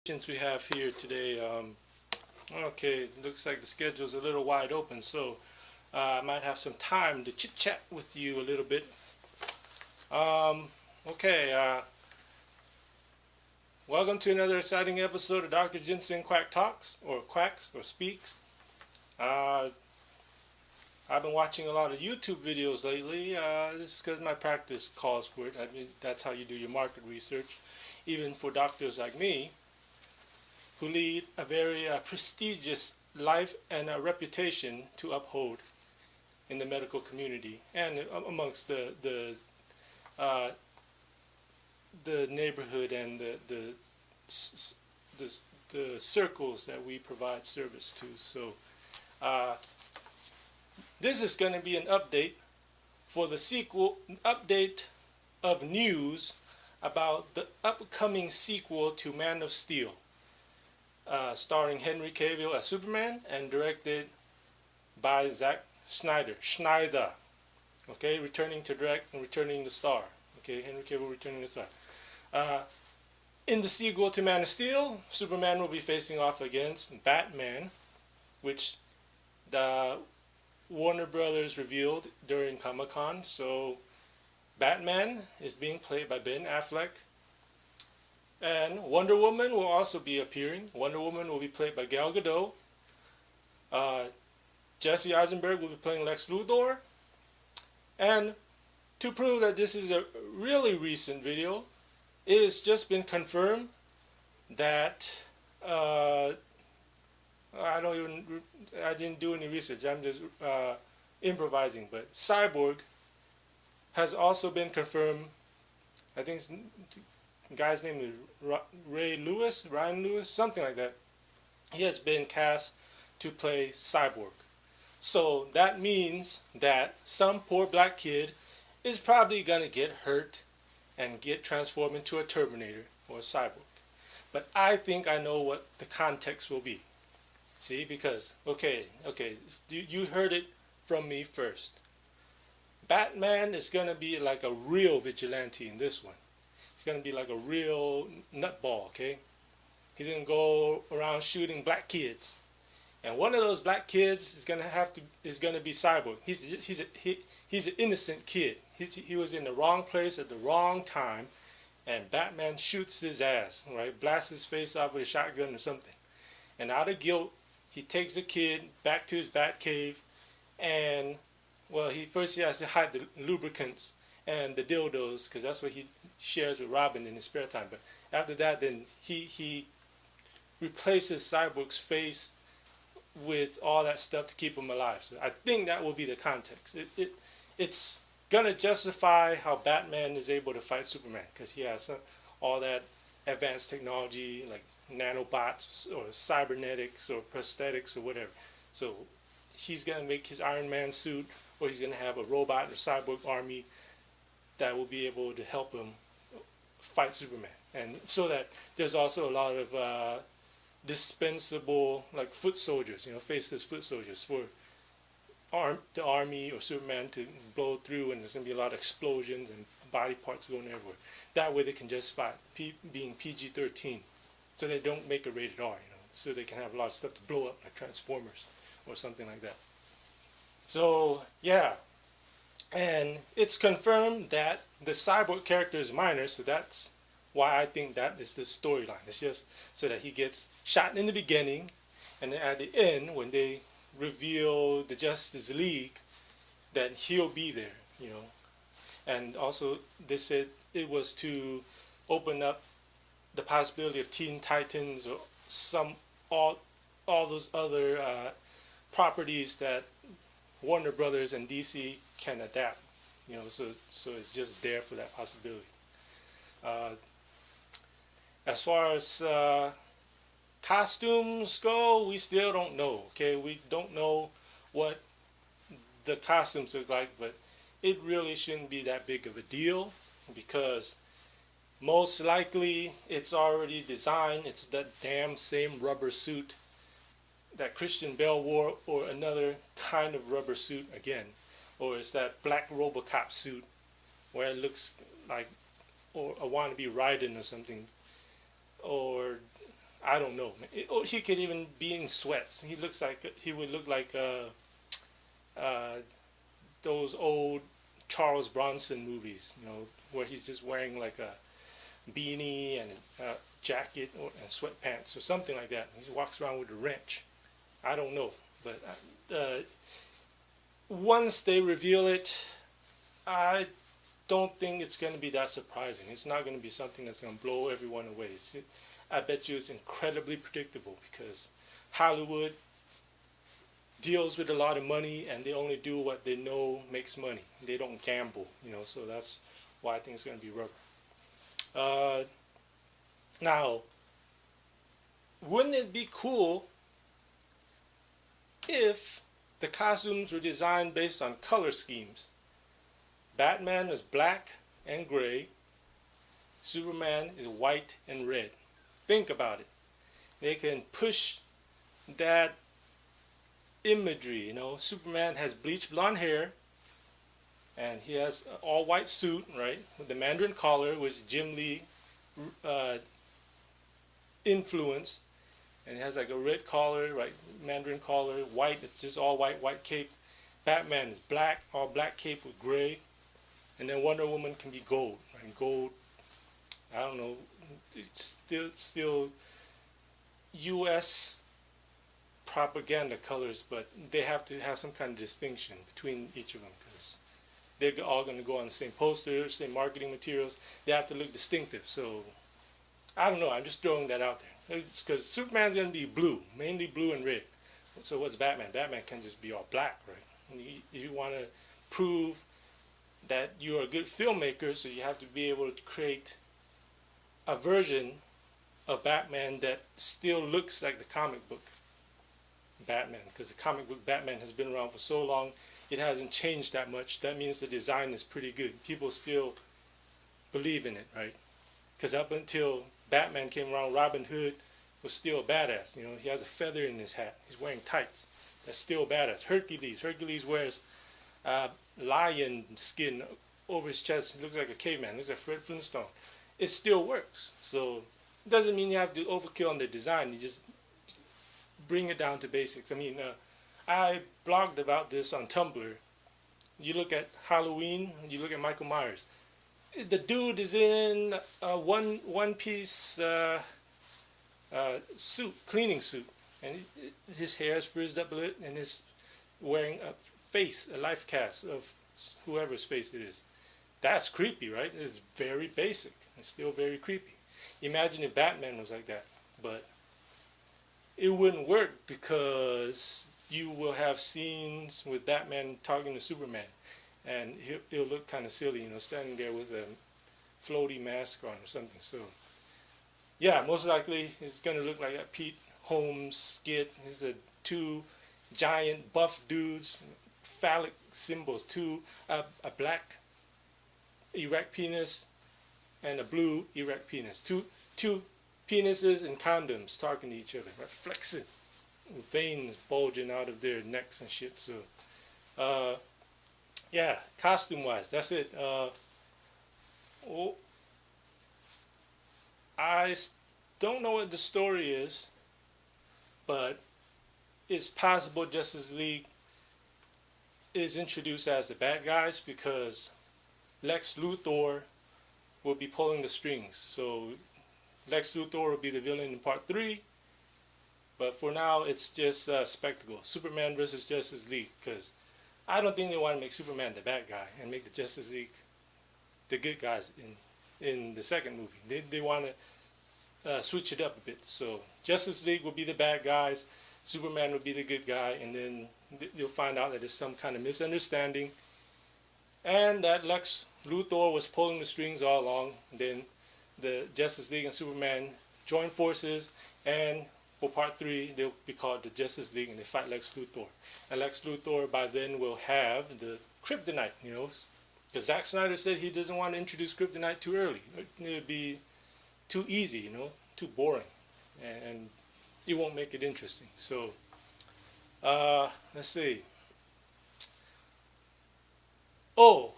Since we have here today. Okay, looks like the schedule's a little wide open, so I might have some time to chit chat with you a little bit. Um, okay, welcome to another exciting episode of Dr. Jensen Quack Talks, or Quacks, or Speaks. Uh, I've been watching a lot of YouTube videos lately. This is because my practice calls for it. I mean, that's how you do your market research, even for doctors like me, who lead a very prestigious life and a reputation to uphold in the medical community and amongst uh, the neighborhood and the circles that we provide service to. So uh, this is going to be an update for the update of news about the upcoming sequel to Man of Steel. Starring Henry Cavill as Superman and directed by Zack Schneider. Okay, returning to direct and returning the star. Okay, Henry Cavill returning the star. In the sequel to Man of Steel, Superman will be facing off against Batman, which the Warner Brothers revealed during Comic-Con. So Batman is being played by Ben Affleck. And Wonder Woman will also be appearing. Wonder Woman will be played by Gal Gadot. Jesse Eisenberg will be playing Lex Luthor. And to prove that this is a really recent video, it has just been confirmed that I didn't do any research. I'm just improvising. But Cyborg has also been confirmed. I think the guy's name is Ryan Lewis, something like that. He has been cast to play Cyborg. So that means that some poor black kid is probably going to get hurt and get transformed into a Terminator or a Cyborg. But I think I know what the context will be. See, because, okay, you heard it from me first. Batman is going to be like a real vigilante in this one. He's going to be like a real nutball, okay? He's going to go around shooting black kids. And one of those black kids is going to be Cyborg. He's an innocent kid. He was in the wrong place at the wrong time, and Batman shoots his ass, right? Blasts his face off with a shotgun or something. And out of guilt, he takes the kid back to his bat cave, and well, he has to hide the lubricants and the dildos, because that's what he shares with Robin in his spare time. But after that, then he replaces Cyborg's face with all that stuff to keep him alive. So I think that will be the context. It's gonna justify how Batman is able to fight Superman, because he has all that advanced technology like nanobots or cybernetics or prosthetics or whatever. So he's gonna make his Iron Man suit, or he's gonna have a robot or cyborg army that will be able to help him fight Superman. And so that there's also a lot of dispensable, like foot soldiers, faceless foot soldiers for the army or Superman to blow through, and there's going to be a lot of explosions and body parts going everywhere. That way they can justify being PG-13, so they don't make a rated R, so they can have a lot of stuff to blow up, like Transformers or something like that. So, yeah. And it's confirmed that the Cyborg character is minor, so that's why I think that is the storyline. It's just so that he gets shot in the beginning, and then at the end, when they reveal the Justice League, that he'll be there, And also, they said it was to open up the possibility of Teen Titans or all those other properties that Warner Brothers and DC can adapt, so it's just there for that possibility. As far as costumes go, we still don't know. Okay, we don't know what the costumes look like, but it really shouldn't be that big of a deal, because most likely it's already designed. It's that damn same rubber suit that Christian Bale wore, or another kind of rubber suit again, or it's that black RoboCop suit where it looks like or a wannabe Raiden or something, or I don't know. Or he could even be in sweats. He would look like uh, those old Charles Bronson movies, where he's just wearing like a beanie and a jacket and sweatpants or something like that. He walks around with a wrench. I don't know, but once they reveal it, I don't think it's going to be that surprising. It's not going to be something that's going to blow everyone away. I bet you it's incredibly predictable because Hollywood deals with a lot of money and they only do what they know makes money. They don't gamble, so that's why I think it's going to be rubber. Now, wouldn't it be cool if the costumes were designed based on color schemes? Batman is black and gray. Superman is white and red. Think about it. They can push that imagery, Superman has bleached blonde hair and he has an all white suit, right, with the Mandarin collar, which Jim Lee influenced, and it has like a red collar, right, Mandarin collar, white, it's just all white cape. Batman is black, all black cape with gray, and then Wonder Woman can be gold, right? Gold, I don't know, it's still U.S. propaganda colors, but they have to have some kind of distinction between each of them because they're all going to go on the same posters, same marketing materials. They have to look distinctive. So I don't know. I'm just throwing that out there. It's because Superman's going to be blue, mainly blue and red. So what's Batman? Batman can just be all black, right? And you want to prove that you're a good filmmaker, so you have to be able to create a version of Batman that still looks like the comic book Batman, because the comic book Batman has been around for so long, it hasn't changed that much. That means the design is pretty good. People still believe in it, right? Because up until Batman came around, Robin Hood was still a badass. He has a feather in his hat. He's wearing tights. That's still badass. Hercules wears lion skin over his chest. He looks like a caveman. He looks like Fred Flintstone. It still works. So it doesn't mean you have to overkill on the design. You just bring it down to basics. I blogged about this on Tumblr. You look at Halloween, you look at Michael Myers. The dude is in a one piece suit, cleaning suit, and his hair is frizzed up a bit, and he's wearing a life cast of whoever's face it is. That's creepy, right? It's very basic. It's still very creepy. Imagine if Batman was like that, but it wouldn't work because you will have scenes with Batman talking to Superman, and he'll look kind of silly, standing there with a floaty mask on or something. So, yeah, most likely it's going to look like a Pete Holmes skit. It's two giant buff dudes, phallic symbols, a black erect penis and a blue erect penis. Two penises and condoms talking to each other, right? Flexing, veins bulging out of their necks and shit. So, yeah, costume-wise, that's it. I don't know what the story is, but it's possible Justice League is introduced as the bad guys because Lex Luthor will be pulling the strings. So Lex Luthor will be the villain in part 3, but for now it's just a spectacle. Superman versus Justice League, because I don't think they want to make Superman the bad guy and make the Justice League the good guys in the second movie. They want to switch it up a bit. So Justice League will be the bad guys, Superman will be the good guy, and then you'll find out that there's some kind of misunderstanding and that Lex Luthor was pulling the strings all along. Then the Justice League and Superman join forces, and for part 3 they'll be called the Justice League, and they fight Lex Luthor. And Lex Luthor by then will have the kryptonite, because Zack Snyder said he doesn't want to introduce kryptonite too early. It would be too easy, too boring, and it won't make it interesting. So let's see. Oh,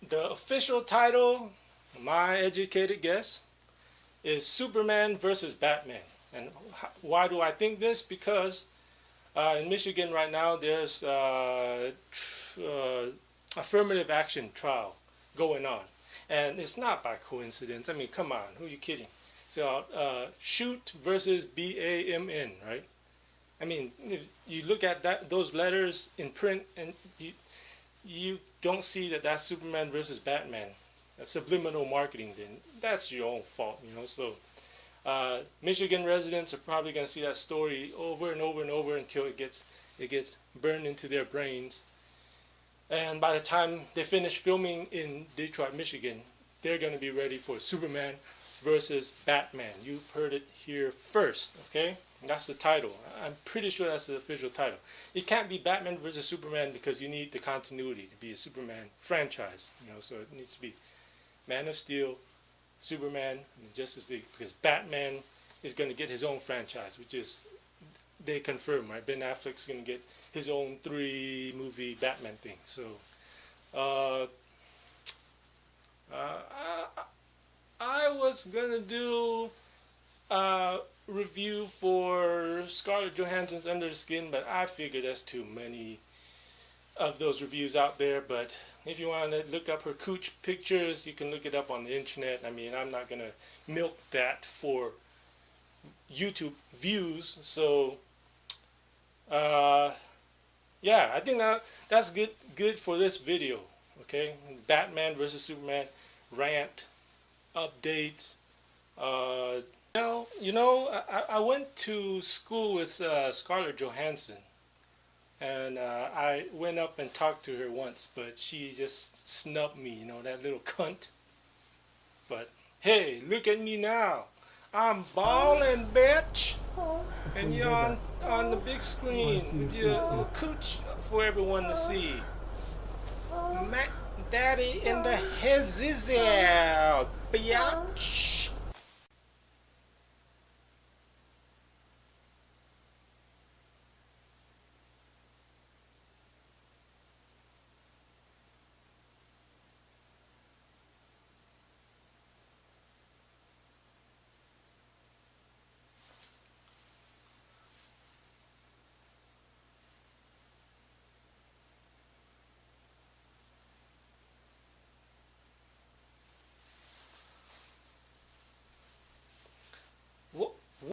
the official title, my educated guess, is Superman versus Batman. And why do I think this? Because in Michigan right now, there's affirmative action trial going on. And it's not by coincidence. I mean, come on, who are you kidding? So, shoot versus BAMN, right? I mean, if you look at those letters in print, and you don't see that that's Superman versus Batman. That's subliminal marketing. Then that's your own fault, you know. So, Michigan residents are probably going to see that story over and over and over until it gets burned into their brains. And by the time they finish filming in Detroit, Michigan, they're going to be ready for Superman versus Batman. You've heard it here first, okay? That's the title. I'm pretty sure that's the official title. It can't be Batman versus Superman because you need the continuity to be a Superman franchise, you know. So it needs to be Man of Steel, Superman, and Justice League, because Batman is going to get his own franchise, which is, they confirm, right? Ben Affleck's going to get his own 3-movie Batman thing. So, I was going to do a review for Scarlett Johansson's Under the Skin, but I figured there's too many of those reviews out there. But if you want to look up her cooch pictures, you can look it up on the internet. I mean, I'm not going to milk that for YouTube views. So, yeah, I think that's good for this video. Okay, Batman versus Superman rant, updates. I went to school with Scarlett Johansson, and I went up and talked to her once, but she just snubbed me, you know, that little cunt. But hey, look at me now. I'm ballin', bitch. And you're on the big screen with your cooch for everyone to see. Mac Daddy in the hezzizel, biatch.